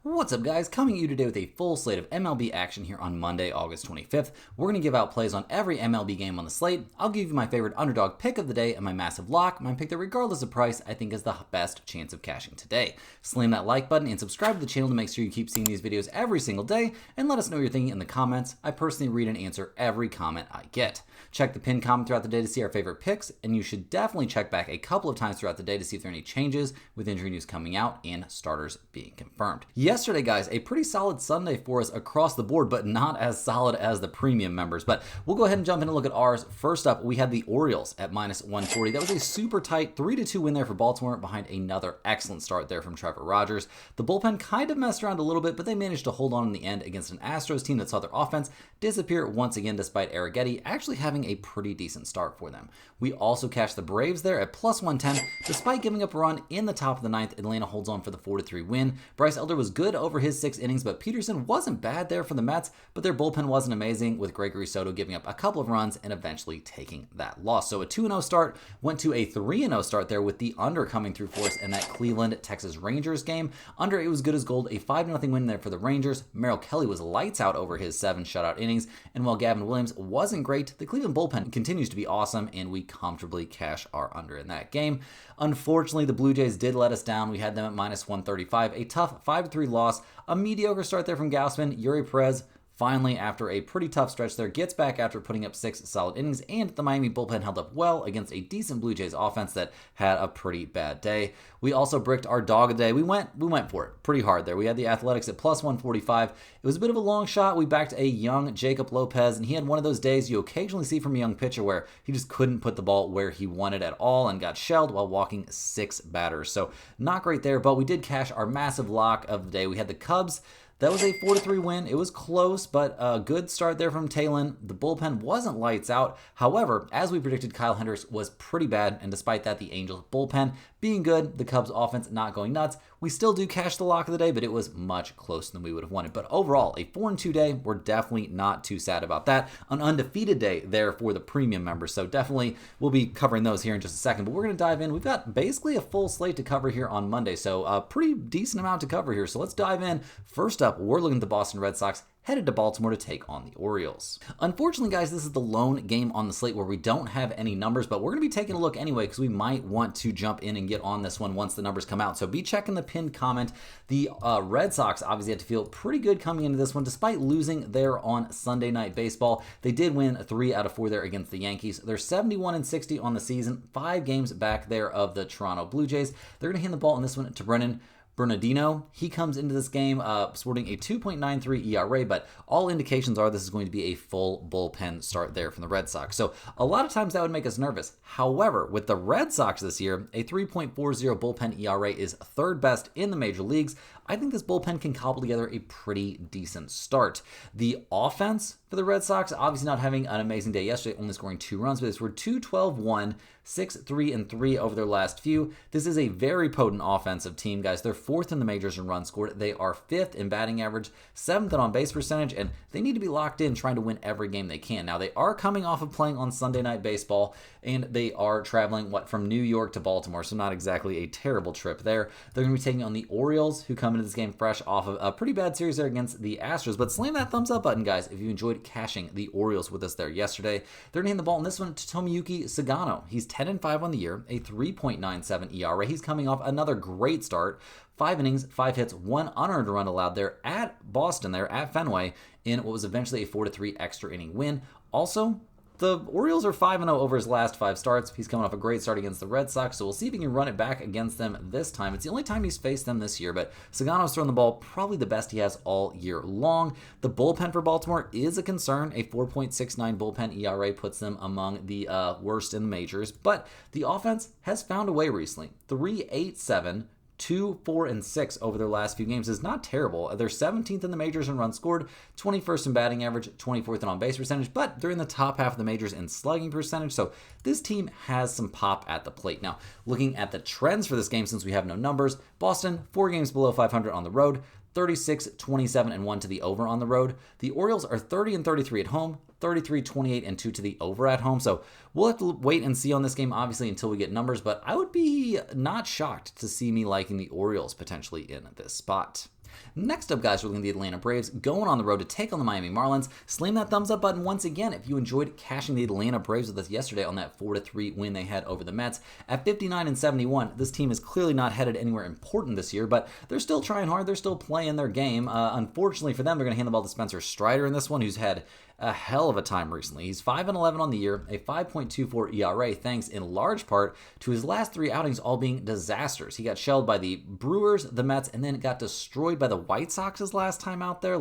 What's up, guys? Coming at you today with a full slate of MLB action here on Monday, August 25th. We're going to give out plays on every MLB game on the slate. I'll give you my favorite underdog pick of the day and my massive lock, my pick that regardless of price, I think is the best chance of cashing today. Slam that like button and subscribe to the channel to make sure you keep seeing these videos every single day, and let us know what you're thinking in the comments. I personally read and answer every comment I get. Check the pinned comment throughout the day to see our favorite picks, and you should definitely check back a couple of times throughout the day to see if there are any changes with injury news coming out and starters being confirmed. Yesterday, guys, a pretty solid Sunday for us across the board, but not as solid as the premium members. But we'll go ahead and jump in and look at ours. First up, we had the Orioles at minus 140. That was a super tight 3-2 win there for Baltimore behind another excellent start there from Trevor Rogers. The bullpen kind of messed around a little bit, but they managed to hold on in the end against an Astros team that saw their offense disappear once again despite Arrighetti actually having a pretty decent start for them. We also cashed the Braves there at plus 110. Despite giving up a run in the top of the ninth, Atlanta holds on for the 4-3 win. Bryce Elder was good over his 6 innings, but Peterson wasn't bad there for the Mets, but their bullpen wasn't amazing, with Gregory Soto giving up a couple of runs and eventually taking that loss. So a 2-0 start went to a 3-0 start there with the under coming through for us in that Cleveland-Texas Rangers game. Under, it was good as gold, a 5-0 win there for the Rangers. Merrill Kelly was lights out over his 7 shutout innings, and while Gavin Williams wasn't great, the Cleveland bullpen continues to be awesome, and we comfortably cash our under in that game. Unfortunately, the Blue Jays did let us down. We had them at minus 135, a tough 5-3 loss, a mediocre start there from Gausman. Yuri Perez finally, after a pretty tough stretch there, gets back after putting up 6 solid innings, and the Miami bullpen held up well against a decent Blue Jays offense that had a pretty bad day. We also bricked our dog of the day. We went for it pretty hard there. We had the Athletics at plus 145. It was a bit of a long shot. We backed a young Jacob Lopez, and he had one of those days you occasionally see from a young pitcher where he just couldn't put the ball where he wanted at all and got shelled while walking 6 batters. So not great there, but we did cash our massive lock of the day. We had the Cubs. That was a 4-3 win. It was close, but a good start there from Talon. The bullpen wasn't lights out. However, as we predicted, Kyle Hendricks was pretty bad, and despite that, the Angels bullpen being good, the Cubs offense not going nuts, we still do cash the lock of the day, but it was much closer than we would have wanted. But overall, a 4-2 day, we're definitely not too sad about that. An undefeated day there for the premium members, so definitely we'll be covering those here in just a second. But we're going to dive in. We've got basically a full slate to cover here on Monday, so a pretty decent amount to cover here. So let's dive in. First up, we're looking at the Boston Red Sox headed to Baltimore to take on the Orioles. Unfortunately, guys, this is the lone game on the slate where we don't have any numbers, but we're going to be taking a look anyway because we might want to jump in and get on this one once the numbers come out. So be checking the pinned comment. The Red Sox obviously had to feel pretty good coming into this one despite losing there on Sunday Night Baseball. They did win 3 out of 4 there against the Yankees. They're 71-60 on the season, 5 games back there of the Toronto Blue Jays. They're going to hand the ball in this one to Brennan Bernardino. He comes into this game sporting a 2.93 ERA, but all indications are this is going to be a full bullpen start there from the Red Sox. So a lot of times that would make us nervous. However, with the Red Sox this year, a 3.40 bullpen ERA is 3rd best in the major leagues. I think this bullpen can cobble together a pretty decent start. The offense for the Red Sox, obviously not having an amazing day yesterday, only scoring 2 runs, but this were 2-12-1, 6-3-3 over their last few. This is a very potent offensive team, guys. They're 4th in the majors in runs scored. They are 5th in batting average, 7th in on-base percentage, and they need to be locked in trying to win every game they can. Now, they are coming off of playing on Sunday Night Baseball, and they are traveling, from New York to Baltimore, so not exactly a terrible trip there. They're going to be taking on the Orioles, who come into this game fresh off of a pretty bad series there against the Astros. But slam that thumbs up button, guys, if you enjoyed cashing the Orioles with us there yesterday. They're going to hand the ball in this one to Tomoyuki Sagano. He's 10-5 on the year, a 3.97 ERA. He's coming off another great start. 5 innings, 5 hits, 1 unearned run allowed there at Boston, there at Fenway, in what was eventually a 4-3 extra inning win. Also, the Orioles are 5-0 over his last 5 starts. He's coming off a great start against the Red Sox, so we'll see if he can run it back against them this time. It's the only time he's faced them this year, but Sagano's thrown the ball probably the best he has all year long. The bullpen for Baltimore is a concern. A 4.69 bullpen ERA puts them among the worst in the majors, but the offense has found a way recently. 3.87, 2-4-6 over their last few games is not terrible. They're 17th in the majors in runs scored, 21st in batting average, 24th in on-base percentage, but they're in the top half of the majors in slugging percentage, so this team has some pop at the plate. Now, looking at the trends for this game, since we have no numbers, Boston, 4 games below 500 on the road, 36, 27, and 1 to the over on the road. The Orioles are 30 and 33 at home, 33, 28, and 2 to the over at home. So we'll have to wait and see on this game, obviously, until we get numbers, but I would be not shocked to see me liking the Orioles potentially in this spot. Next up, guys, we're looking at the Atlanta Braves going on the road to take on the Miami Marlins. Slam that thumbs up button once again if you enjoyed cashing the Atlanta Braves with us yesterday on that 4-3 win they had over the Mets. At 59-71, this team is clearly not headed anywhere important this year, but they're still trying hard. They're still playing their game. Unfortunately for them, they're going to hand the ball to Spencer Strider in this one, who's had a hell of a time recently. He's 5-11 on the year, a 5.24 ERA, thanks in large part to his last 3 outings all being disasters. He got shelled by the Brewers, the Mets, and then got destroyed by the White Sox his last time out there.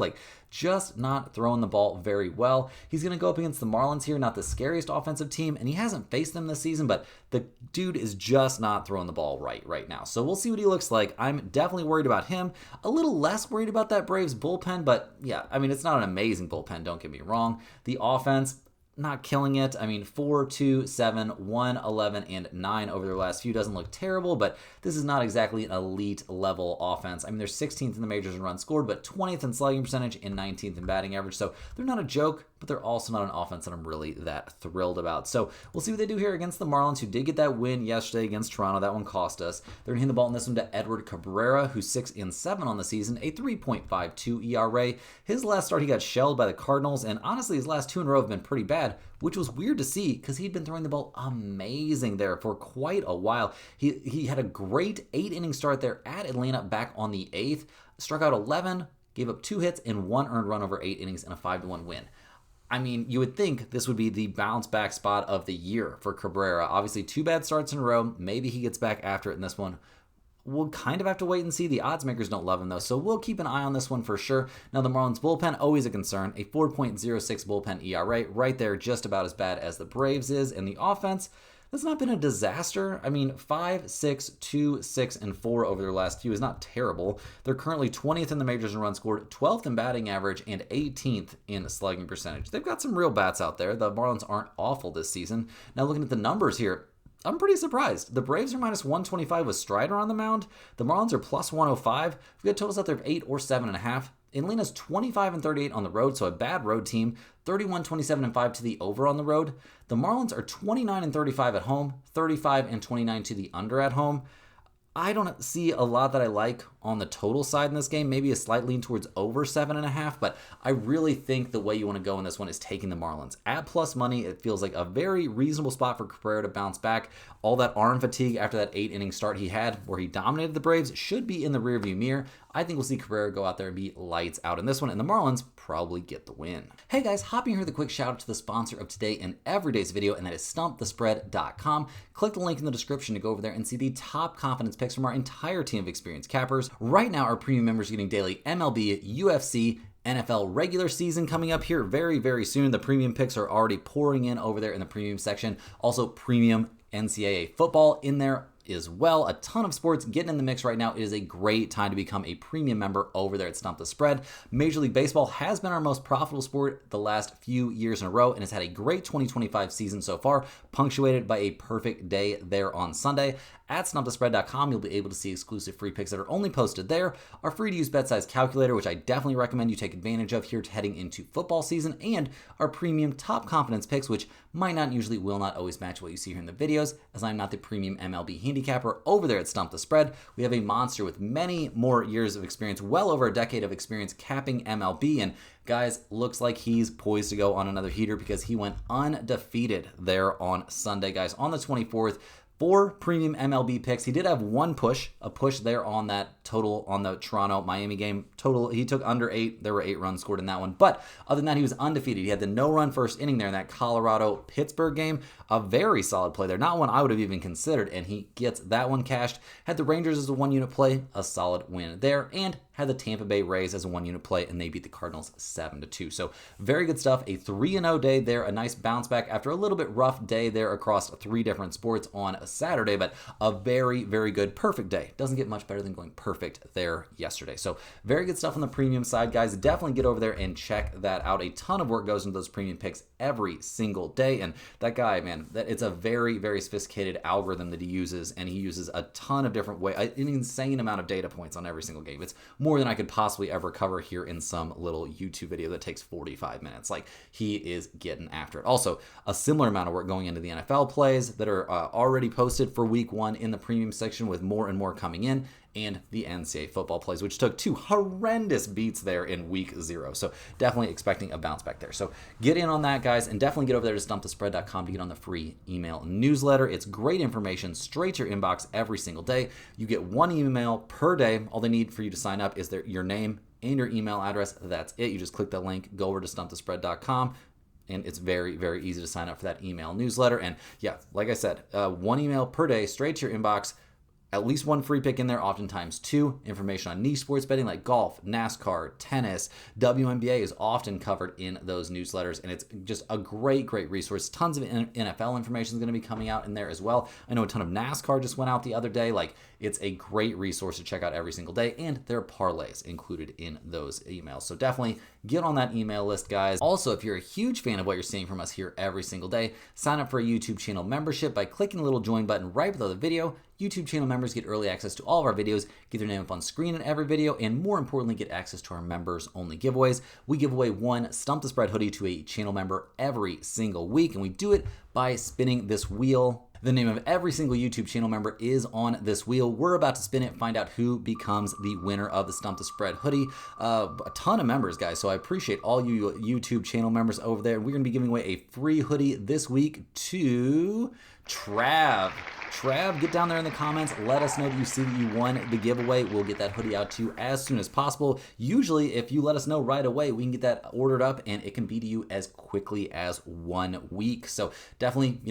Just not throwing the ball very well. He's going to go up against the Marlins here, not the scariest offensive team, and he hasn't faced them this season, but the dude is just not throwing the ball right now. So we'll see what he looks like. I'm definitely worried about him. A little less worried about that Braves bullpen, but yeah, it's not an amazing bullpen, don't get me wrong. The offense, not killing it. 4, 2, 7, 1, 11, and 9 over their last few doesn't look terrible, but this is not exactly an elite level offense. They're 16th in the majors in runs scored, but 20th in slugging percentage and 19th in batting average. So they're not a joke, but they're also not an offense that I'm really that thrilled about. So we'll see what they do here against the Marlins, who did get that win yesterday against Toronto. That one cost us. They're going to hand the ball in this one to Edward Cabrera, who's 6-7 on the season, a 3.52 ERA. His last start, he got shelled by the Cardinals, and honestly, his last 2 in a row have been pretty bad, which was weird to see because he'd been throwing the ball amazing there for quite a while. He had a great 8-inning start there at Atlanta back on the 8th, struck out 11, gave up 2 hits and 1 earned run over 8 innings and a 5-1 win. You would think this would be the bounce back spot of the year for Cabrera. Obviously, 2 bad starts in a row. Maybe he gets back after it in this one. We'll kind of have to wait and see. The odds makers don't love him, though, so we'll keep an eye on this one for sure. Now, the Marlins bullpen, always a concern. A 4.06 bullpen ERA, right there, just about as bad as the Braves is. And the offense, that's not been a disaster. 5, 6, 2, 6, and 4 over their last few is not terrible. They're currently 20th in the majors in runs scored, 12th in batting average, and 18th in slugging percentage. They've got some real bats out there. The Marlins aren't awful this season. Now, looking at the numbers here, I'm pretty surprised. The Braves are minus 125 with Strider on the mound. The Marlins are plus 105. We've got totals out there of 8 or 7.5. Atlanta's 25-38 on the road, so a bad road team. 31-27-5 to the over on the road. The Marlins are 29-35 at home, 35-29 to the under at home. I don't see a lot that I like on the total side in this game. Maybe a slight lean towards over 7.5, but I really think the way you want to go in this one is taking the Marlins. At plus money, it feels like a very reasonable spot for Cabrera to bounce back. All that arm fatigue after that 8-inning start he had where he dominated the Braves should be in the rearview mirror. I think we'll see Cabrera go out there and be lights out in this one, and the Marlins probably get the win. Hey guys, hopping here with a quick shout out to the sponsor of today and every day's video, and that is StumpTheSpread.com. Click the link in the description to go over there and see the top confidence picks from our entire team of experienced cappers. Right now, our premium members are getting daily MLB, UFC, NFL regular season coming up here very, very soon. The premium picks are already pouring in over there in the premium section. Also, premium NCAA football in there as well. A ton of sports getting in the mix right now. It is a great time to become a premium member over there at Stump the Spread. Major League Baseball has been our most profitable sport the last few years in a row and has had a great 2025 season so far, punctuated by a perfect day there on Sunday. At StumpTheSpread.com, you'll be able to see exclusive free picks that are only posted there, our free-to-use bet size calculator, which I definitely recommend you take advantage of here heading into football season, and our premium top confidence picks, which might not usually will not always match what you see here in the videos, as I'm not the premium MLB handicapper over there at Stump the Spread. We have a monster with many more years of experience, well over a decade of experience capping MLB, and guys, looks like he's poised to go on another heater because he went undefeated there on Sunday, guys, on the 24th. 4 premium MLB picks. He did have one push, a push there on that total on the Toronto-Miami game. Total, he took under 8. There were 8 runs scored in that one. But other than that, he was undefeated. He had the no-run first inning there in that Colorado-Pittsburgh game. A very solid play there. Not one I would have even considered, and he gets that one cashed. Had the Rangers as a one-unit play, a solid win there, and had the Tampa Bay Rays as a one-unit play, and they beat the Cardinals 7-2. So very good stuff. A 3-0 day there. A nice bounce back after a little bit rough day there across 3 different sports on a Saturday, but a very, very good, perfect day. Doesn't get much better than going perfect there yesterday. So very good stuff on the premium side, guys. Definitely get over there and check that out. A ton of work goes into those premium picks every single day, and that guy, man, it's a very, very sophisticated algorithm that he uses, and he uses a ton of different ways, an insane amount of data points on every single game. It's more than I could possibly ever cover here in some little YouTube video that takes 45 minutes. Like, he is getting after it. Also, a similar amount of work going into the NFL plays that are already posted for week 1 in the premium section, with more and more coming in. and the NCAA football plays, which took 2 horrendous beats there in week 0. So definitely expecting a bounce back there. So get in on that, guys, and definitely get over there to stumpthespread.com to get on the free email newsletter. It's great information straight to your inbox every single day. You get 1 email per day. All they need for you to sign up is your name and your email address. That's it. You just click that link, go over to stumpthespread.com. And it's very, very easy to sign up for that email newsletter. And yeah, like I said, 1 email per day straight to your inbox. At least 1 free pick in there, oftentimes 2. Information on niche sports betting like golf, NASCAR, tennis, WNBA is often covered in those newsletters, and it's just a great, great resource. Tons of NFL information is going to be coming out in there as well. I know a ton of NASCAR just went out the other day. Like, it's a great resource to check out every single day, and there are parlays included in those emails. So definitely get on that email list, guys. Also, if you're a huge fan of what you're seeing from us here every single day, sign up for a YouTube channel membership by clicking the little join button right below the video. YouTube channel members get early access to all of our videos, get their name up on screen in every video, and more importantly, get access to our members-only giveaways. We give away 1 Stump the Spread hoodie to a channel member every single week, and we do it by spinning this wheel. The name of every single YouTube channel member is on this wheel. We're about to spin it, find out who becomes the winner of the Stump the Spread hoodie. A ton of members, guys, so I appreciate all you YouTube channel members over there. We're going to be giving away a free hoodie this week to Trav. Trav, get down there in the comments. Let us know that you see that you won the giveaway. We'll get that hoodie out to you as soon as possible. Usually, if you let us know right away, we can get that ordered up, and it can be to you as quickly as 1 week. So definitely,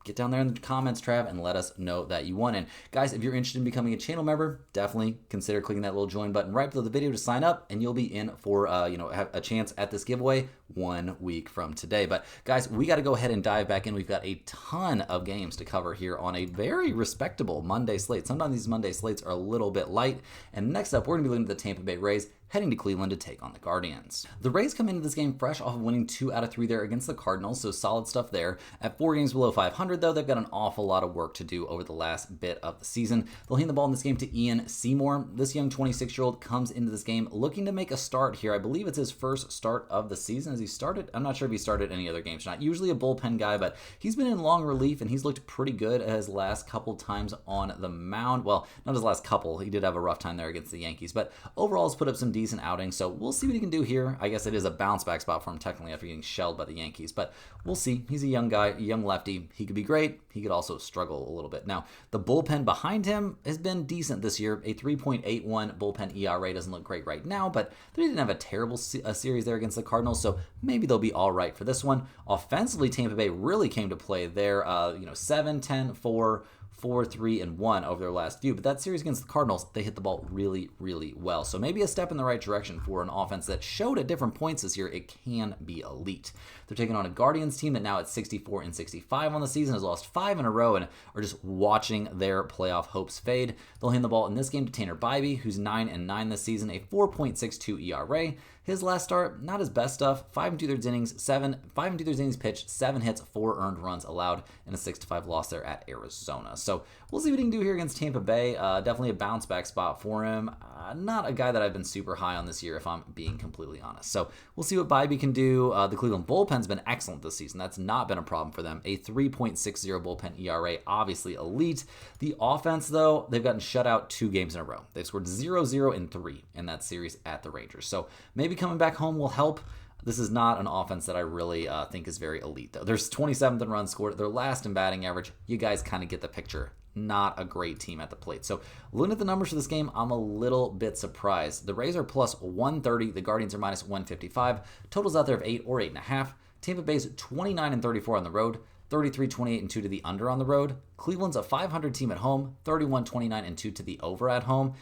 get down there in the comments, Trav, and let us know that you won. And guys, if you're interested in becoming a channel member, definitely consider clicking that little join button right below the video to sign up, and you'll be in for have a chance at this giveaway 1 week from today. But guys, we got to go ahead and dive back in. We've got a ton of games to cover here on a very respectable Monday slate. Sometimes these Monday slates are a little bit light. And next up, we're going to be looking at the Tampa Bay Rays heading to Cleveland to take on the Guardians. The Rays come into this game fresh off of winning 2 out of 3 there against the Cardinals, so solid stuff there. At 4 games below 500, though, they've got an awful lot of work to do over the last bit of the season. They'll hand the ball in this game to Ian Seymour. This young 26-year-old comes into this game looking to make a start here. I believe it's his first start of the season. Has he started? I'm not sure if he started any other games or not. Usually a bullpen guy, but he's been in long relief, and he's looked pretty good his last couple times on the mound. Well, not his last couple. He did have a rough time there against the Yankees, but overall has put up some decent outings, so we'll see what he can do here. I guess it is a bounce back spot for him technically after getting shelled by the Yankees, but we'll see. He's a young guy, a young lefty. He could be great. He could also struggle a little bit. Now, the bullpen behind him has been decent this year. A 3.81 bullpen ERA doesn't look great right now, but they didn't have a terrible series there against the Cardinals, so maybe they'll be all right for this one. Offensively, Tampa Bay really came to play there. 7, 10, 4, 4-3-1 over their last few, but that series against the Cardinals, they hit the ball really, really well. So maybe a step in the right direction for an offense that showed at different points this year it can be elite. They're taking on a Guardians team that now at 64-65 on the season has lost 5 in a row and are just watching their playoff hopes fade. They'll hand the ball in this game to Tanner Bybee, who's 9-9 this season, a 4.62 ERA. His last start, not his best stuff. 5 2/3 innings pitched, 7 hits, 4 earned runs allowed, and a 6-5 loss there at Arizona. So we'll see what he can do here against Tampa Bay. Definitely a bounce back spot for him. Not a guy that I've been super high on this year, if I'm being completely honest. So we'll see what Bybee can do. The Cleveland bullpen's been excellent this season. That's not been a problem for them. A 3.60 bullpen ERA, obviously elite. The offense, though, they've gotten shut out 2 games in a row. They've scored 0-0 and 3 in that series at the Rangers. So maybe coming back home will help. This is not an offense that I really think is very elite, though. There's 27th in runs scored. They're last in batting average. You guys kind of get the picture. Not a great team at the plate. So looking at the numbers for this game, I'm a little bit surprised. The Rays are plus 130. The Guardians are minus 155. Totals out there of 8 or 8.5. Tampa Bay's 29-34 on the road. 33-28-2 to the under on the road. Cleveland's a 500 team at home. 31-29-2 to the over at home.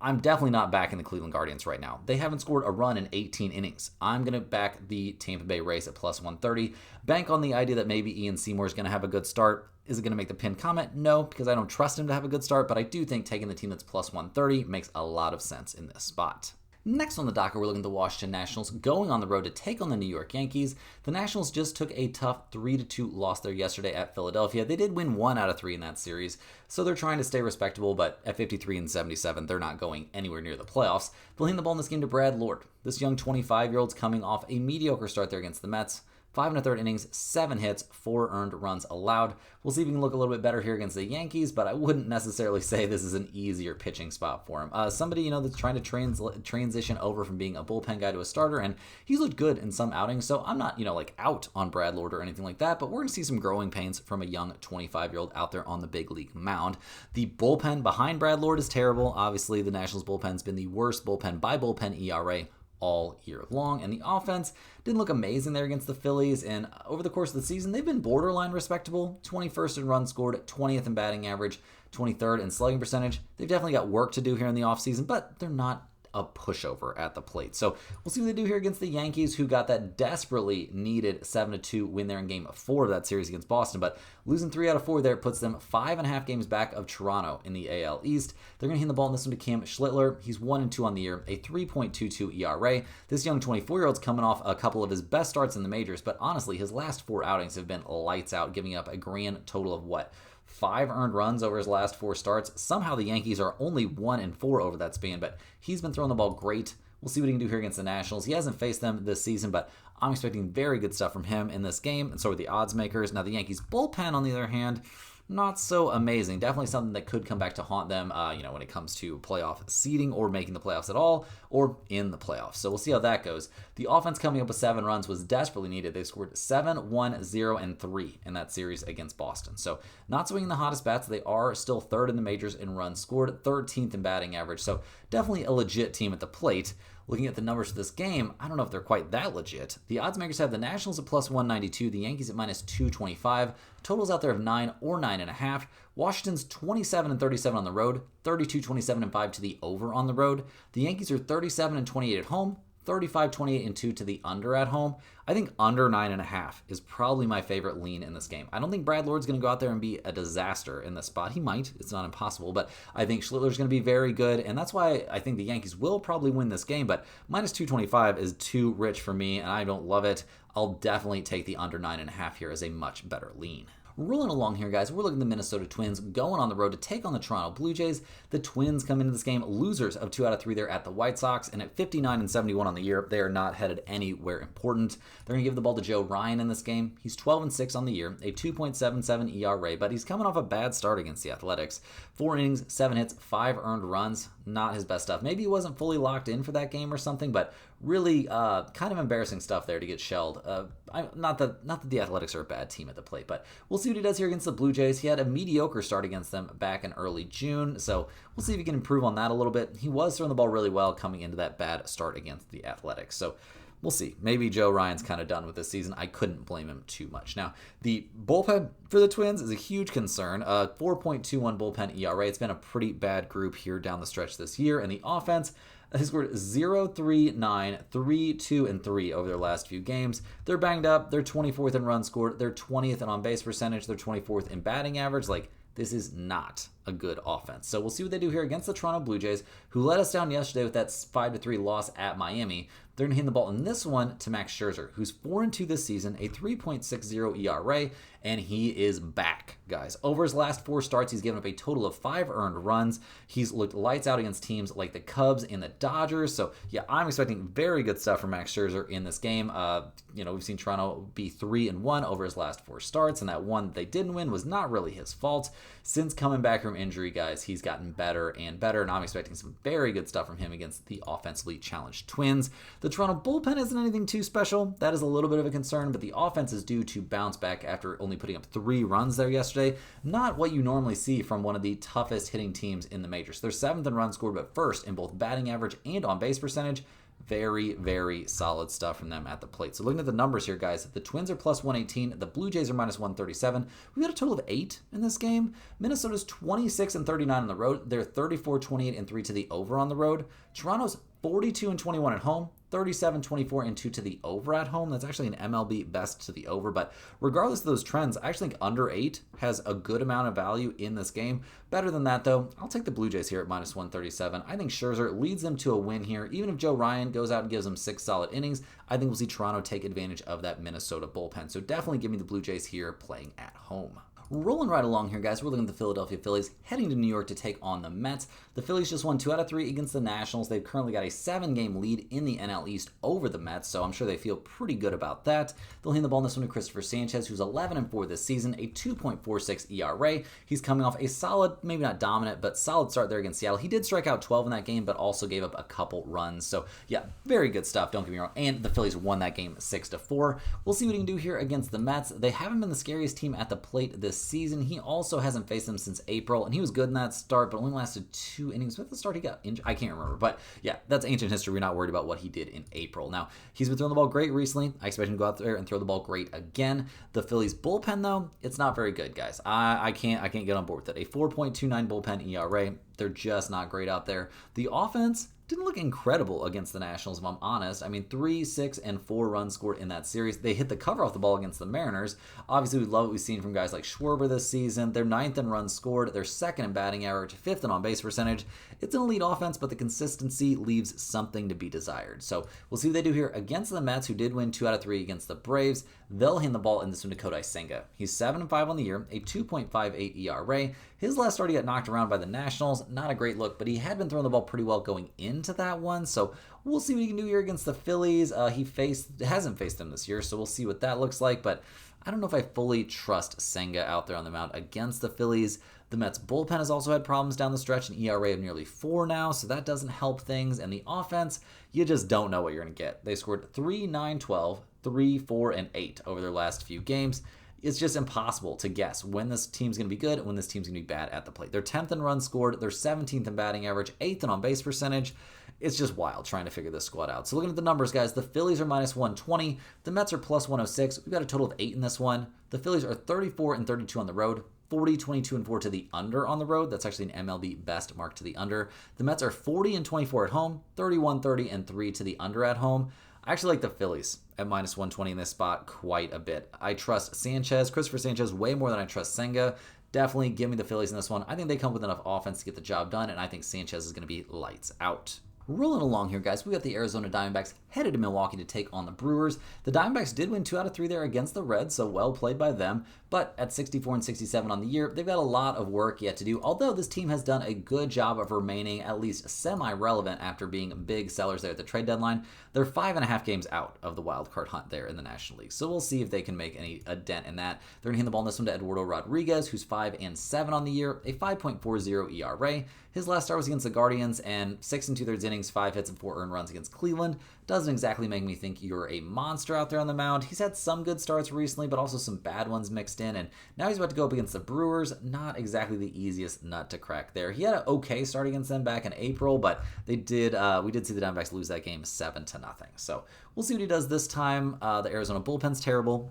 I'm definitely not backing the Cleveland Guardians right now. They haven't scored a run in 18 innings. I'm going to back the Tampa Bay Rays at plus 130. Bank on the idea that maybe Ian Seymour is going to have a good start. Is it going to make the pinned comment? No, because I don't trust him to have a good start, but I do think taking the team that's plus 130 makes a lot of sense in this spot. Next on the docket, we're looking at the Washington Nationals going on the road to take on the New York Yankees. The Nationals just took a tough 3-2 loss there yesterday at Philadelphia. They did win 1 out of 3 in that series, so they're trying to stay respectable, but at 53-77, they're not going anywhere near the playoffs. They'll hand the ball in this game to Brad Lord. This young 25-year-old's coming off a mediocre start there against the Mets. 5 1/3 innings, 7 hits, 4 earned runs allowed. We'll see if he can look a little bit better here against the Yankees, but I wouldn't necessarily say this is an easier pitching spot for him. Somebody, that's trying to transition over from being a bullpen guy to a starter, and he's looked good in some outings, so I'm not, out on Brad Lord or anything like that, but we're going to see some growing pains from a young 25-year-old out there on the big league mound. The bullpen behind Brad Lord is terrible. Obviously, the Nationals bullpen's been the worst bullpen by bullpen ERA all year long, and the offense didn't look amazing there against the Phillies, and over the course of the season they've been borderline respectable. 21st in runs scored, 20th in batting average, 23rd in slugging percentage. They've definitely got work to do here in the offseason, but they're not a pushover at the plate. So we'll see what they do here against the Yankees, who got that desperately needed 7-2 win there in Game 4 of that series against Boston. But losing 3 out of 4 there puts them 5.5 games back of Toronto in the AL East. They're going to hand the ball in this one to Cam Schlittler. He's 1-2 on the year, a 3.22 ERA. This young 24-year-old's coming off a couple of his best starts in the majors, but honestly, his last 4 outings have been lights out, giving up a grand total of 5 earned runs over his last 4 starts. Somehow the Yankees are only 1-4 over that span, but he's been throwing the ball great. We'll see what he can do here against the Nationals. He hasn't faced them this season, but I'm expecting very good stuff from him in this game, and so are the odds makers. Now the Yankees bullpen, on the other hand, not so amazing. Definitely something that could come back to haunt them, when it comes to playoff seeding or making the playoffs at all, or in the playoffs. So we'll see how that goes. The offense coming up with 7 runs was desperately needed. They scored 7, 1, 0, and 3 in that series against Boston. So not swinging the hottest bats. They are still 3rd in the majors in runs scored, 13th in batting average. So definitely a legit team at the plate. Looking at the numbers for this game, I don't know if they're quite that legit. The odds makers have the Nationals at plus 192, the Yankees at minus 225. Totals out there of 9 or 9.5. Washington's 27-37 on the road, 32-27-5 to the over on the road. The Yankees are 37-28 at home, 35-28-2 to the under at home. I think under 9.5 is probably my favorite lean in this game. I don't think Brad Lord's going to go out there and be a disaster in this spot. He might. It's not impossible, but I think Schlittler's going to be very good, and that's why I think the Yankees will probably win this game, but minus 225 is too rich for me, and I don't love it. I'll definitely take the under 9.5 here as a much better lean. Rolling along here, guys, we're looking at the Minnesota Twins going on the road to take on the Toronto Blue Jays. The Twins come into this game losers of 2 out of 3 there at the White Sox, and at 59-71 on the year, they are not headed anywhere important. They're going to give the ball to Joe Ryan in this game. He's 12-6 on the year, a 2.77 ERA, but he's coming off a bad start against the Athletics. 4 innings, 7 hits, 5 earned runs. Not his best stuff. Maybe he wasn't fully locked in for that game or something, but really kind of embarrassing stuff there to get shelled. Not that the Athletics are a bad team at the plate, but we'll see what he does here against the Blue Jays. He had a mediocre start against them back in early June, so we'll see if he can improve on that a little bit. He was throwing the ball really well coming into that bad start against the Athletics, so we'll see. Maybe Joe Ryan's kind of done with this season. I couldn't blame him too much. Now, the bullpen for the Twins is a huge concern. 4.21 bullpen ERA. It's been a pretty bad group here down the stretch this year, and the offense has scored 0-3, 9, 3, 2, and 3 over their last few games. They're banged up. They're 24th in runs scored. They're 20th in on-base percentage. They're 24th in batting average. This is not a good offense. So we'll see what they do here against the Toronto Blue Jays, who let us down yesterday with that 5-3 loss at Miami. They're going to hand the ball in this one to Max Scherzer, who's 4-2 this season, a 3.60 ERA, and he is back, guys. Over his last 4 starts, he's given up a total of 5 earned runs. He's looked lights out against teams like the Cubs and the Dodgers. So, yeah, I'm expecting very good stuff from Max Scherzer in this game. We've seen Toronto be 3-1 over his last 4 starts, and that one that they didn't win was not really his fault. Since coming back from injury, guys, he's gotten better and better, and I'm expecting some very good stuff from him against the offensively challenged Twins. The Toronto bullpen isn't anything too special. That is a little bit of a concern, but the offense is due to bounce back after only putting up 3 runs there yesterday. Not what you normally see from one of the toughest hitting teams in the majors. They're 7th in runs scored, but 1st in both batting average and on-base percentage. Very, very solid stuff from them at the plate. So looking at the numbers here, guys, the Twins are plus 118. The Blue Jays are minus 137. We've got a total of 8 in this game. Minnesota's 26-39 on the road. They're 34-28-3 to the over on the road. Toronto's 42-21 at home. 37-24-2 to the over at home. That's actually an MLB best to the over, but regardless of those trends, I actually think under 8 has a good amount of value in this game. Better than that, though, I'll take the Blue Jays here at minus 137. I think Scherzer leads them to a win here. Even if Joe Ryan goes out and gives them 6 solid innings, I think we'll see Toronto take advantage of that Minnesota bullpen. So definitely give me the Blue Jays here playing at home. Rolling right along here, guys, we're looking at the Philadelphia Phillies heading to New York to take on the Mets. The Phillies just won 2 out of 3 against the Nationals. They've currently got a 7-game lead in the NL East over the Mets, so I'm sure they feel pretty good about that. They'll hand the ball in this one to Christopher Sanchez, who's 11-4 this season, a 2.46 ERA. He's coming off a solid, maybe not dominant, but solid start there against Seattle. He did strike out 12 in that game, but also gave up a couple runs. So yeah, very good stuff, don't get me wrong. And the Phillies won that game 6-4. We'll see what he can do here against the Mets. They haven't been the scariest team at the plate this season. He also hasn't faced them since April, and he was good in that start, but only lasted 2 innings. With the start, he got injured. I can't remember, but yeah, that's ancient history. We're not worried about what he did in April. Now, he's been throwing the ball great recently. I expect him to go out there and throw the ball great again. The Phillies bullpen, though, it's not very good, guys. I can't get on board with it. A 4.29 bullpen ERA. They're just not great out there. The offense didn't look incredible against the Nationals, if I'm honest. I mean, 3, 6, and 4 runs scored in that series. They hit the cover off the ball against the Mariners. Obviously, we love what we've seen from guys like Schwarber this season. They're 9th in runs scored. They're 2nd in batting average, 5th in on-base percentage. It's an elite offense, but the consistency leaves something to be desired. So we'll see what they do here against the Mets, who did win 2 out of 3 against the Braves. They'll hand the ball in this one to Kodai Senga. He's 7-5 on the year, a 2.58 ERA. His last start, he got knocked around by the Nationals. Not a great look, but he had been throwing the ball pretty well going into that one. So we'll see what he can do here against the Phillies. He hasn't faced them this year, so we'll see what that looks like. But I don't know if I fully trust Senga out there on the mound against the Phillies. The Mets bullpen has also had problems down the stretch, an ERA of nearly 4 now, so that doesn't help things. And the offense, you just don't know what you're going to get. They scored 3, 9, 12, 3, 4, and 8 over their last few games. It's just impossible to guess when this team's going to be good and when this team's going to be bad at the plate. They're 10th in runs scored. They're 17th in batting average, 8th in on-base percentage. It's just wild trying to figure this squad out. So looking at the numbers, guys, the Phillies are minus 120. The Mets are plus 106. We've got a total of 8 in this one. The Phillies are 34-32 on the road. 40, 22, and 4 to the under on the road. That's actually an MLB best mark to the under. The Mets are 40-24 at home, 31, 30, and 3 to the under at home. I actually like the Phillies at minus 120 in this spot quite a bit. I trust Christopher Sanchez, way more than I trust Senga. Definitely give me the Phillies in this one. I think they come with enough offense to get the job done, and I think Sanchez is going to be lights out. Rolling along here, guys, we got the Arizona Diamondbacks headed to Milwaukee to take on the Brewers. The Diamondbacks did win 2 out of 3 there against the Reds, so well played by them. But at 64-67 on the year, they've got a lot of work yet to do, although this team has done a good job of remaining at least semi-relevant after being big sellers there at the trade deadline. They're 5.5 games out of the wild card hunt there in the National League, so we'll see if they can make a dent in that. They're going to hand the ball in this one to Eduardo Rodriguez, who's 5-7 on the year, a 5.40 ERA. His last start was against the Guardians, and 6 2/3 innings, 5 hits, and 4 earned runs against Cleveland. Doesn't exactly make me think you're a monster out there on the mound. He's had some good starts recently, but also some bad ones mixed in, and now he's about to go up against the Brewers. Not exactly the easiest nut to crack there. He had an okay start against them back in April, but we did see the Diamondbacks lose that game 7-0. So we'll see what he does this time. The Arizona bullpen's terrible.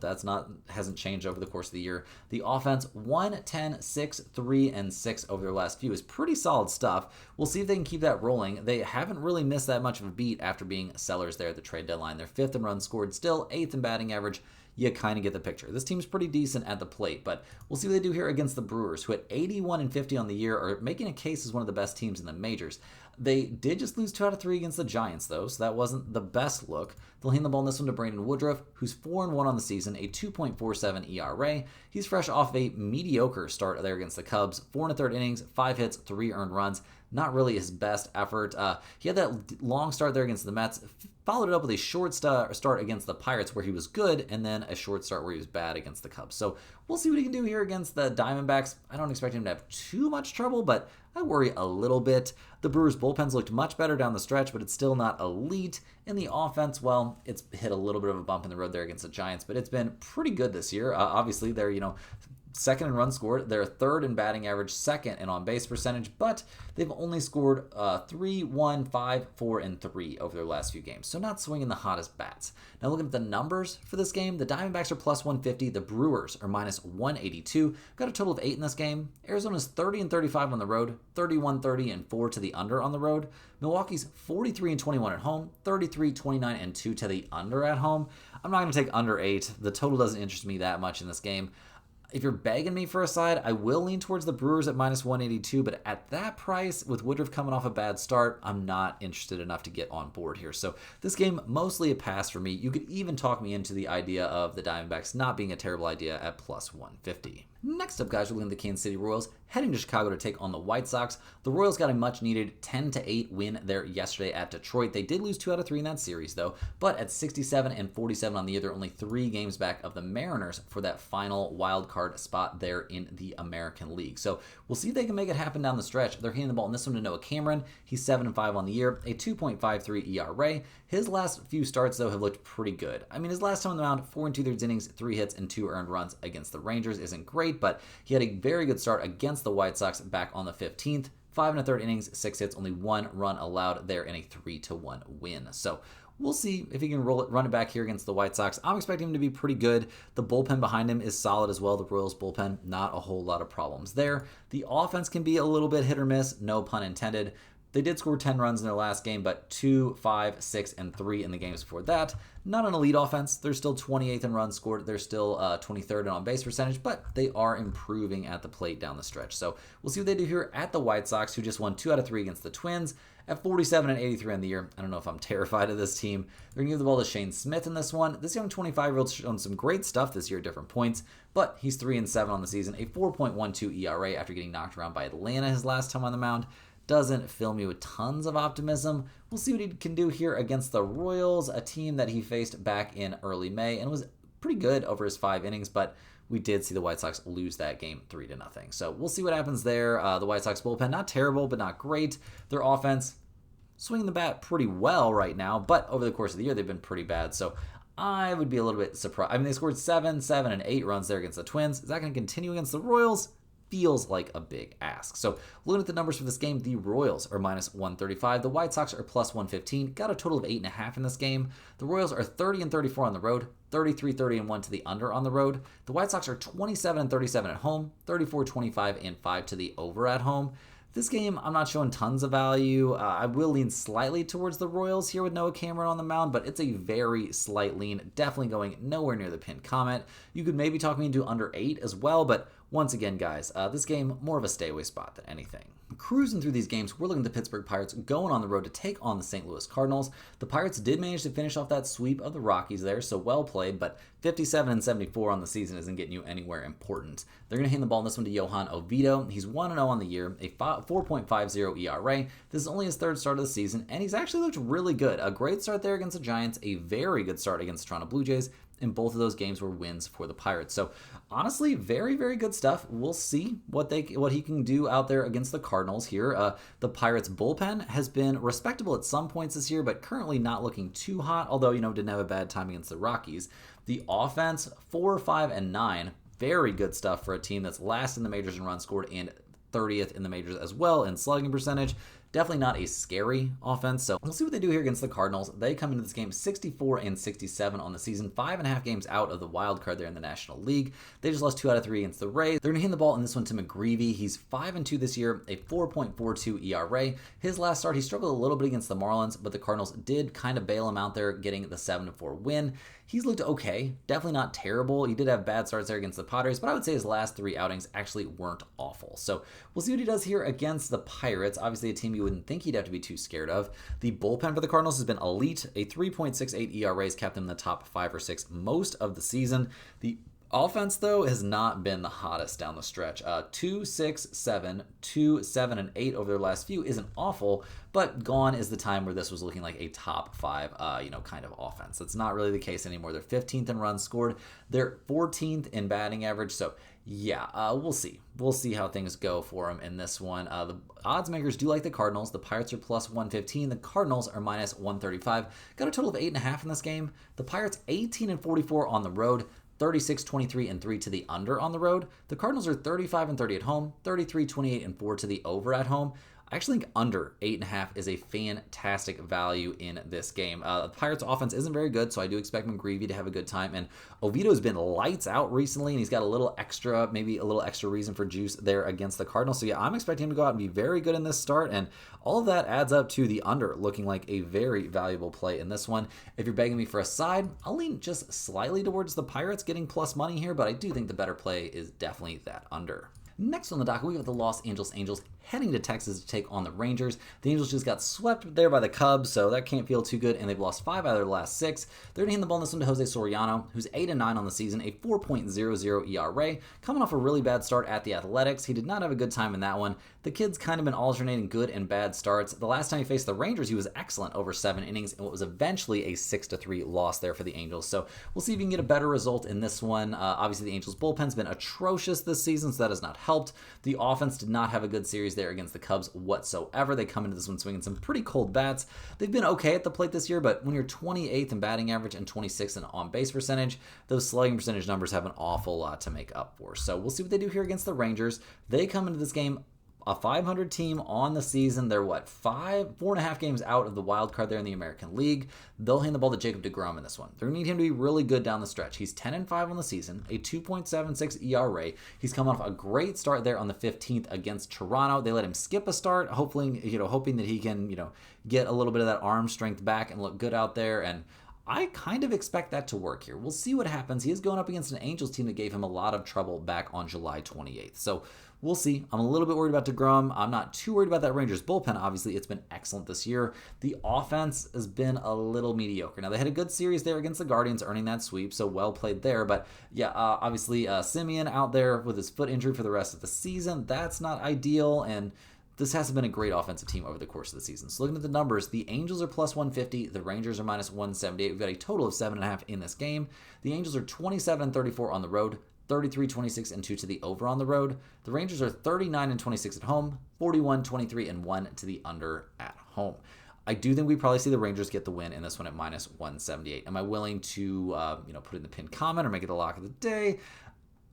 Hasn't changed over the course of the year. The offense, 1-10, 6, 3, and 6 over their last few is pretty solid stuff. We'll see if they can keep that rolling. They haven't really missed that much of a beat after being sellers there at the trade deadline. They're 5th in runs scored, still 8th in batting average. You kind of get the picture. This team's pretty decent at the plate, but we'll see what they do here against the Brewers, who at 81-50 on the year are making a case as one of the best teams in the majors. They did just lose 2 out of 3 against the Giants, though, so that wasn't the best look. They'll hand the ball in this one to Brandon Woodruff, who's 4-1 on the season, a 2.47 ERA. He's fresh off a mediocre start there against the Cubs. 4 1/3 innings, 5 hits, 3 earned runs. Not really his best effort. He had that long start there against the Mets, followed it up with a short start against the Pirates where he was good, and then a short start where he was bad against the Cubs. So we'll see what he can do here against the Diamondbacks. I don't expect him to have too much trouble, but I worry a little bit. The Brewers' bullpens looked much better down the stretch, but it's still not elite. And the offense, well, it's hit a little bit of a bump in the road there against the Giants, but it's been pretty good this year. Obviously, they're, 2nd in runs scored. They're 3rd in batting average, 2nd in on-base percentage, but they've only scored 3, 1, 5, 4, and 3 over their last few games, so not swinging the hottest bats. Now looking at the numbers for this game, the Diamondbacks are plus 150, the Brewers are minus 182. Got a total of 8 in this game. Arizona's 30-35 on the road, 31, 30, and 4 to the under on the road. Milwaukee's 43-21 at home, 33, 29, and 2 to the under at home. I'm not going to take under 8. The total doesn't interest me that much in this game. If you're begging me for a side, I will lean towards the Brewers at minus 182, but at that price, with Woodruff coming off a bad start, I'm not interested enough to get on board here. So this game, mostly a pass for me. You could even talk me into the idea of the Diamondbacks not being a terrible idea at plus 150. Next up, guys, we're looking at the Kansas City Royals heading to Chicago to take on the White Sox. The Royals got a much-needed 10-8 win there yesterday at Detroit. They did lose 2 out of 3 in that series, though, but at 67 and 47 on the year, they're only 3 games back of the Mariners for that final wild card spot there in the American League. So we'll see if they can make it happen down the stretch. They're handing the ball in this one to Noah Cameron. He's 7-5 on the year, a 2.53 ERA. His last few starts, though, have looked pretty good. I mean, his last time on the mound, 4 2/3 innings, 3 hits, and 2 earned runs against the Rangers isn't great, but he had a very good start against the White Sox back on the 15th. 5 1/3 innings, 6 hits, only 1 run allowed there in a 3-1 win. So we'll see if he can run it back here against the White Sox. I'm expecting him to be pretty good. The bullpen behind him is solid as well. The Royals bullpen, not a whole lot of problems there. The offense can be a little bit hit or miss, no pun intended. They did score 10 runs in their last game, but 2, 5, 6, and 3 in the games before that. Not an elite offense. They're still 28th in runs scored. They're still 23rd in on-base percentage, but they are improving at the plate down the stretch. So we'll see what they do here at the White Sox, who just won 2 out of 3 against the Twins at 47 and 83 on the year. I don't know if I'm terrified of this team. They're going to give the ball to Shane Smith in this one. This young 25-year-old's shown some great stuff this year at different points, but he's 3-7 on the season, a 4.12 ERA after getting knocked around by Atlanta his last time on the mound. Doesn't fill me with tons of optimism. We'll see what he can do here against the Royals, a team that he faced back in early May and was pretty good over his 5 innings, but we did see the White Sox lose that game 3-0. So we'll see what happens there. The White Sox bullpen, not terrible, but not great. Their offense, swinging the bat pretty well right now, but over the course of the year, they've been pretty bad. So I would be a little bit surprised. I mean, they scored 7, 7, and 8 runs there against the Twins. Is that going to continue against the Royals? Feels like a big ask. So looking at the numbers for this game, the Royals are minus 135. The White Sox are plus 115. Got a total of 8.5 in this game. The Royals are 30 and 34 on the road, 33, 30, and 1 to the under on the road. The White Sox are 27 and 37 at home, 34, 25, and 5 to the over at home. This game, I'm not showing tons of value. I will lean slightly towards the Royals here with Noah Cameron on the mound, but it's a very slight lean. Definitely going nowhere near the pinned comment. You could maybe talk me into under 8 as well, but once again, guys, this game, more of a stay away spot than anything. Cruising through these games, we're looking at the Pittsburgh Pirates going on the road to take on the St. Louis Cardinals. The Pirates did manage to finish off that sweep of the Rockies there, so well played, but 57 and 74 on the season isn't getting you anywhere important. They're going to hand the ball in this one to Johan Oviedo. He's 1-0 on the year, a 4.50 ERA. This is only his 3rd start of the season, and he's actually looked really good. A great start there against the Giants, a very good start against the Toronto Blue Jays, and both of those games were wins for the Pirates. So honestly, very, very good stuff. We'll see what he can do out there against the Cardinals here. The Pirates bullpen has been respectable at some points this year, but currently not looking too hot, although, didn't have a bad time against the Rockies. The offense, 4, 5, and 9. Very good stuff for a team that's last in the majors in runs scored and 30th in the majors as well in slugging percentage. Definitely not a scary offense, so we'll see what they do here against the Cardinals. They come into this game 64 and 67 on the season, 5.5 games out of the wild card there in the National League. They just lost 2 out of 3 against the Rays. They're going to hand the ball in this one to McGreevy. He's 5-2 this year, a 4.42 ERA. His last start, he struggled a little bit against the Marlins, but the Cardinals did kind of bail him out there, getting the 7-4 win. He's looked okay, definitely not terrible. He did have bad starts there against the Padres, but I would say his last 3 outings actually weren't awful. So we'll see what he does here against the Pirates. Obviously a team you wouldn't think he'd have to be too scared of. The bullpen for the Cardinals has been elite. A 3.68 ERA has kept them in the top 5 or 6 most of the season. The offense, though, has not been the hottest down the stretch. 2, 6, 7, 2, 7, and 8 over their last few isn't awful, but gone is the time where this was looking like a top 5, kind of offense. That's not really the case anymore. They're 15th in runs scored. They're 14th in batting average. So yeah, we'll see. We'll see how things go for them in this one. The odds makers do like the Cardinals. The Pirates are plus 115. The Cardinals are minus 135. Got a total of 8.5 in this game. The Pirates 18 and 44 on the road. 36, 23, and 3 to the under on the road. The Cardinals are 35 and 30 at home, 33, 28, and 4 to the over at home. I actually think under 8.5 is a fantastic value in this game. The Pirates offense isn't very good, so I do expect McGreevy to have a good time. And Oviedo's been lights out recently, and he's got maybe a little extra reason for juice there against the Cardinals. So yeah, I'm expecting him to go out and be very good in this start. And all of that adds up to the under looking like a very valuable play in this one. If you're begging me for a side, I'll lean just slightly towards the Pirates getting plus money here, but I do think the better play is definitely that under. Next on the docket, we have the Los Angeles Angels heading to Texas to take on the Rangers. The Angels just got swept there by the Cubs, so that can't feel too good, and they've lost 5 out of their last 6. They're going to hand the ball in this one to Jose Soriano, who's 8-9 on the season, a 4.00 ERA. Coming off a really bad start at the Athletics, he did not have a good time in that one. The kid's kind of been alternating good and bad starts. The last time he faced the Rangers, he was excellent over 7 innings, and what was eventually a 6-3 loss there for the Angels. So we'll see if you can get a better result in this one. Obviously, the Angels' bullpen's been atrocious this season, so that has not helped. The offense did not have a good series there against the Cubs whatsoever. They come into this one swinging some pretty cold bats. They've been okay at the plate this year, but when you're 28th in batting average and 26th in on-base percentage, those slugging percentage numbers have an awful lot to make up for. So we'll see what they do here against the Rangers. They come into this game a 500 team on the season. They're 4.5 games out of the wild card there in the American League. They'll hand the ball to Jacob deGrom in this one. They're going to need him to be really good down the stretch. He's 10-5 on the season, a 2.76 ERA. He's come off a great start there on the 15th against Toronto. They let him skip a start, hoping that he can, get a little bit of that arm strength back and look good out there. And I kind of expect that to work here. We'll see what happens. He is going up against an Angels team that gave him a lot of trouble back on July 28th. So we'll see. I'm a little bit worried about deGrom. I'm not too worried about that Rangers bullpen. Obviously, it's been excellent this year. The offense has been a little mediocre. Now, they had a good series there against the Guardians, earning that sweep, so well played there. But yeah, obviously, Simeon out there with his foot injury for the rest of the season. That's not ideal, and this hasn't been a great offensive team over the course of the season. So looking at the numbers, the Angels are plus 150, the Rangers are minus 178. We've got a total of 7.5 in this game. The Angels are 27-34 on the road, 33-26-2 to the over on the road. The Rangers are 39-26 at home, 41-23-1 to the under at home. I do think we probably see the Rangers get the win in this one at minus 178. Am I willing to put in the pinned comment or make it a lock of the day?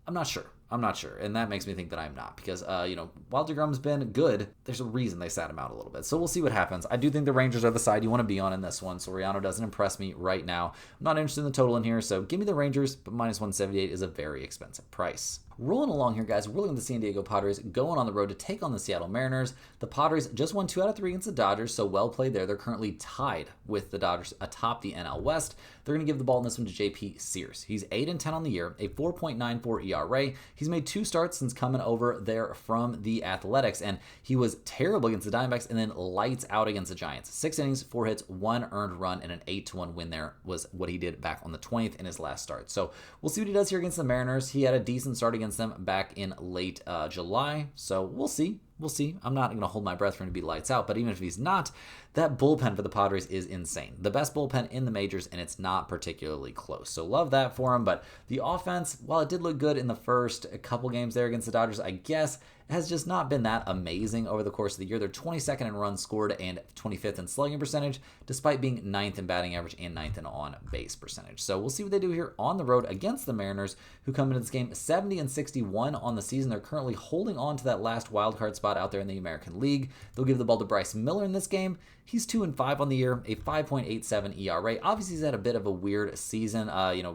I'm not sure. And that makes me think that I'm not because, while deGrom's been good, there's a reason they sat him out a little bit. So we'll see what happens. I do think the Rangers are the side you want to be on in this one. Soriano doesn't impress me right now. I'm not interested in the total in here, so give me the Rangers, but minus 178 is a very expensive price. Rolling along here, guys, we're looking at the San Diego Padres going on the road to take on the Seattle Mariners. The Padres just won 2 out of 3 against the Dodgers, so well played there. They're currently tied with the Dodgers atop the NL West. They're going to give the ball in this one to JP Sears. He's 8-10 on the year, a 4.94 ERA. He's made 2 starts since coming over there from the Athletics, and he was terrible against the Diamondbacks and then lights out against the Giants. 6 innings, 4 hits, 1 earned run, and an 8-1 win there was what he did back on the 20th in his last start. So we'll see what he does here against the Mariners. He had a decent start against them back in late July, so we'll see. I'm not going to hold my breath for him to be lights out, but even if he's not, that bullpen for the Padres is insane. The best bullpen in the majors, and it's not particularly close. So love that for him, but the offense, while it did look good in the first couple games there against the Dodgers, I guess, has just not been that amazing over the course of the year. They're 22nd in runs scored and 25th in slugging percentage, despite being 9th in batting average and 9th in on-base percentage. So we'll see what they do here on the road against the Mariners, who come into this game 70-61 on the season. They're currently holding on to that last wildcard spot out there in the American League. They'll give the ball to Bryce Miller in this game. He's 2-5 on the year, a 5.87 ERA. Obviously, he's had a bit of a weird season,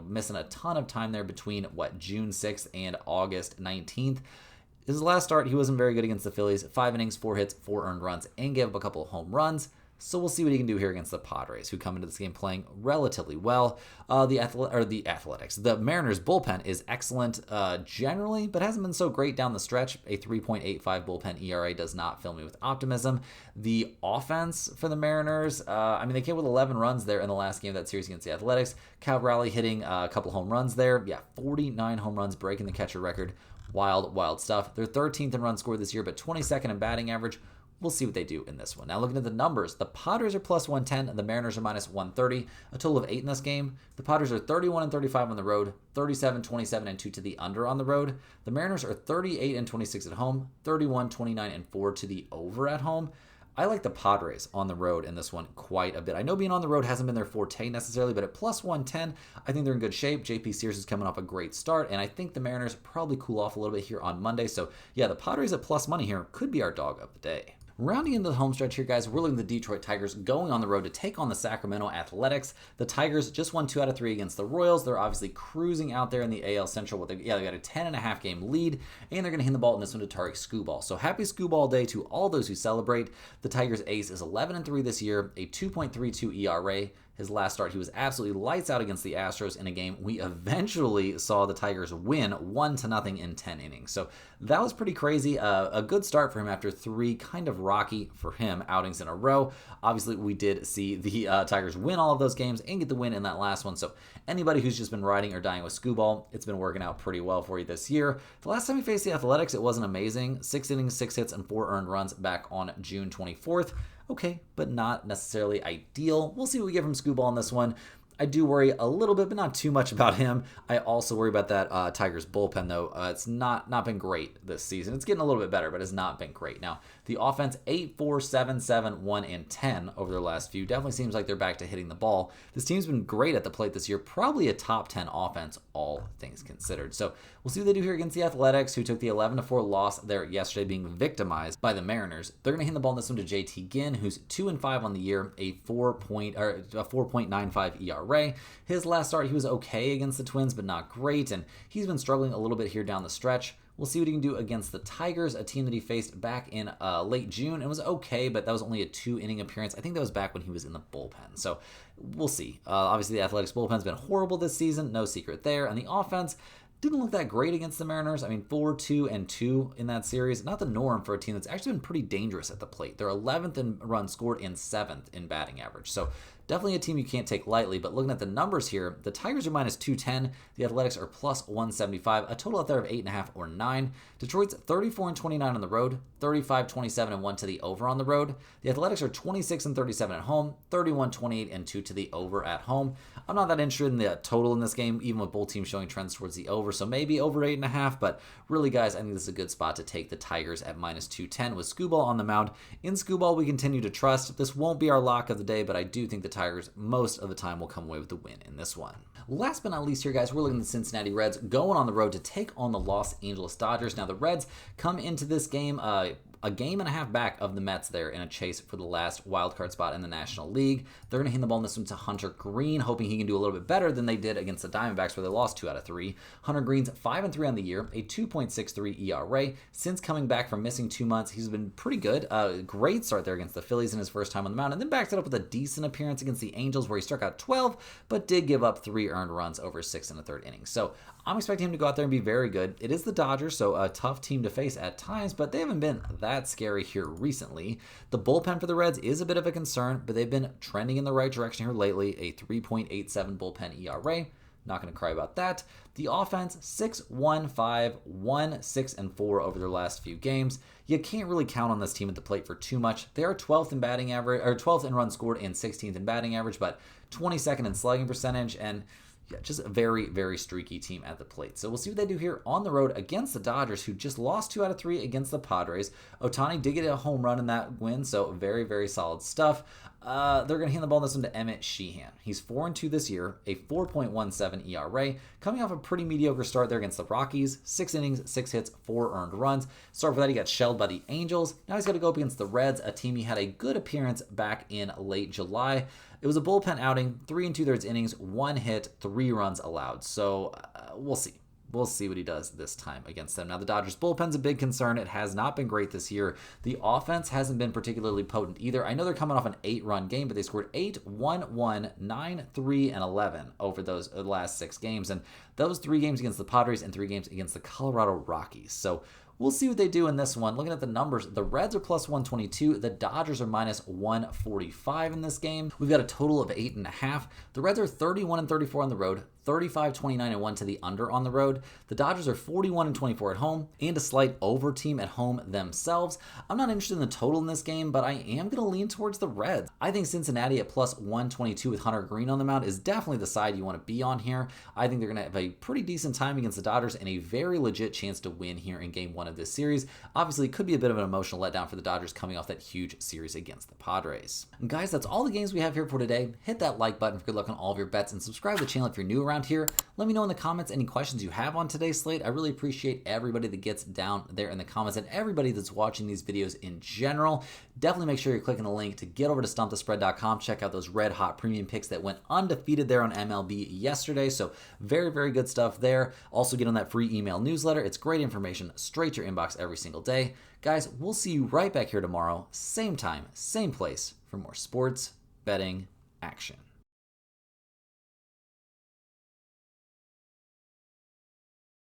missing a ton of time there between, June 6th and August 19th. His last start, he wasn't very good against the Phillies. 5 innings, 4 hits, 4 earned runs, and gave up a couple of home runs. So we'll see what he can do here against the Padres, who come into this game playing relatively well. The Mariners bullpen is excellent generally, but hasn't been so great down the stretch. A 3.85 bullpen ERA does not fill me with optimism. The offense for the Mariners, they came with 11 runs there in the last game of that series against the Athletics. Cal Raleigh hitting a couple home runs there. 49 home runs, breaking the catcher record. Wild stuff. They're 13th in runs scored this year, but 22nd in batting average. We'll see what they do in this one. Now, looking at the numbers, the Padres are plus 110, the Mariners are minus 130, a total of 8 in this game. The Padres are 31-35 on the road, 37-27-2 to the under on the road. The Mariners are 38-26 at home, 31-29-4 to the over at home. I like the Padres on the road in this one quite a bit. I know being on the road hasn't been their forte necessarily, but at plus 110, I think they're in good shape. JP Sears is coming off a great start, and I think the Mariners probably cool off a little bit here on Monday. So, yeah, the Padres at plus money here could be our dog of the day. Rounding into the home stretch here, guys, we're looking at the Detroit Tigers going on the road to take on the Sacramento Athletics. The Tigers just won 2 out of 3 against the Royals. They're obviously cruising out there in the AL Central. They got a 10.5 game lead, and they're going to hand the ball in this one to Tariq Skubal. So happy Skubal Day to all those who celebrate. The Tigers ace is 11-3 this year, a 2.32 ERA. His last start, he was absolutely lights out against the Astros in a game we eventually saw the Tigers win 1-0 in 10 innings. So that was pretty crazy. A good start for him after 3 kind of rocky for him outings in a row. Obviously, we did see the Tigers win all of those games and get the win in that last one. So anybody who's just been riding or dying with Skubal, it's been working out pretty well for you this year. The last time he faced the Athletics, it wasn't amazing. 6 innings, 6 hits, and 4 earned runs back on June 24th. Okay, but not necessarily ideal. We'll see what we get from Skubal in this one. I do worry a little bit, but not too much about him. I also worry about that Tigers bullpen, though. It's not been great this season. It's getting a little bit better, but it's not been great. Now, the offense, 8-4, 7-7, 1-10 over their last few. Definitely seems like they're back to hitting the ball. This team's been great at the plate this year. Probably a top 10 offense, all things considered. So we'll see what they do here against the Athletics, who took the 11-4 loss there yesterday, being victimized by the Mariners. They're going to hand the ball in this one to JT Ginn, who's 2-5 on the year, a 4.95 ERA. His last start, he was okay against the Twins, but not great, and he's been struggling a little bit here down the stretch. We'll see what he can do against the Tigers, a team that he faced back in late June. It was okay, but that was only a 2-inning appearance. I think that was back when he was in the bullpen. So we'll see. Obviously, the Athletics bullpen's been horrible this season. No secret there. And the offense didn't look that great against the Mariners. I mean, 4-2-2 in that series. Not the norm for a team that's actually been pretty dangerous at the plate. They're 11th in runs scored and 7th in batting average. So definitely a team you can't take lightly, but looking at the numbers here, the Tigers are minus 210, the Athletics are plus 175, a total out there of 8.5 or 9. Detroit's 34-29 on the road, 35-27-1 to the over on the road. The Athletics are 26-37 at home, 31-28-2 to the over at home. I'm not that interested in the total in this game, even with both teams showing trends towards the over, so maybe over 8.5, but really, guys, I think this is a good spot to take the Tigers at minus 210 with Skubal on the mound. In Skubal, we continue to trust. This won't be our lock of the day, but I do think the Tigers most of the time will come away with the win in this one. Last but not least here, guys, we're looking at the Cincinnati Reds going on the road to take on the Los Angeles Dodgers. Now, the Reds come into this game a game and a half back of the Mets there in a chase for the last wild card spot in the National League. They're going to hand the ball in this one to Hunter Green, hoping he can do a little bit better than they did against the Diamondbacks, where they lost 2 out of 3. Hunter Green's 5-3 on the year, a 2.63 ERA. Since coming back from missing 2 months, he's been pretty good. Great start there against the Phillies in his first time on the mound, and then backed it up with a decent appearance against the Angels, where he struck out 12, but did give up 3 earned runs over 6 1/3 innings. So I'm expecting him to go out there and be very good. It is the Dodgers, so a tough team to face at times, but they haven't been that scary here recently. The bullpen for the Reds is a bit of a concern, but they've been trending in the right direction here lately, a 3.87 bullpen ERA. Not going to cry about that. The offense, 6-1-5, 1-6-4 over their last few games. You can't really count on this team at the plate for too much. They are 12th in batting average, or 12th in runs scored and 16th in batting average, but 22nd in slugging percentage, and just a very, very streaky team at the plate. So we'll see what they do here on the road against the Dodgers, who just lost 2 out of 3 against the Padres. Ohtani did get a home run in that win, so very, very solid stuff. They're going to hand the ball in this one to Emmett Sheehan. He's 4-2 this year, a 4.17 ERA, coming off a pretty mediocre start there against the Rockies. 6 innings, 6 hits, 4 earned runs. Start for that, he got shelled by the Angels. Now he's got to go up against the Reds, a team he had a good appearance back in late July. It was a bullpen outing, 3 2/3 innings, 1 hit, 3 runs allowed. So we'll see. We'll see what he does this time against them. Now, the Dodgers bullpen's a big concern. It has not been great this year. The offense hasn't been particularly potent either. I know they're coming off an 8-run game, but they scored 8, 1-1, 9, 3, and 11 over those last 6 games. And those 3 games against the Padres and 3 games against the Colorado Rockies. So we'll see what they do in this one. Looking at the numbers, the Reds are plus 122. The Dodgers are minus 145 in this game. We've got a total of 8.5. The Reds are 31-34 on the road, 35-29-1 to the under on the road. The Dodgers are 41-24 at home, and a slight over team at home themselves. I'm not interested in the total in this game, but I am going to lean towards the Reds. I think Cincinnati at plus 122 with Hunter Green on the mound is definitely the side you want to be on here. I think they're going to have a pretty decent time against the Dodgers and a very legit chance to win here in game 1 of this series. Obviously, it could be a bit of an emotional letdown for the Dodgers coming off that huge series against the Padres. And guys, that's all the games we have here for today. Hit that like button for good luck on all of your bets, and subscribe to the channel if you're new around around here. Let me know in the comments any questions you have on today's slate. I really appreciate everybody that gets down there in the comments and everybody that's watching these videos in general. Definitely make sure you're clicking the link to get over to stumpthespread.com. Check out those red hot premium picks that went undefeated there on MLB yesterday. So very, very good stuff there. Also get on that free email newsletter. It's great information straight to your inbox every single day. Guys, we'll see you right back here tomorrow, same time, same place, for more sports betting action.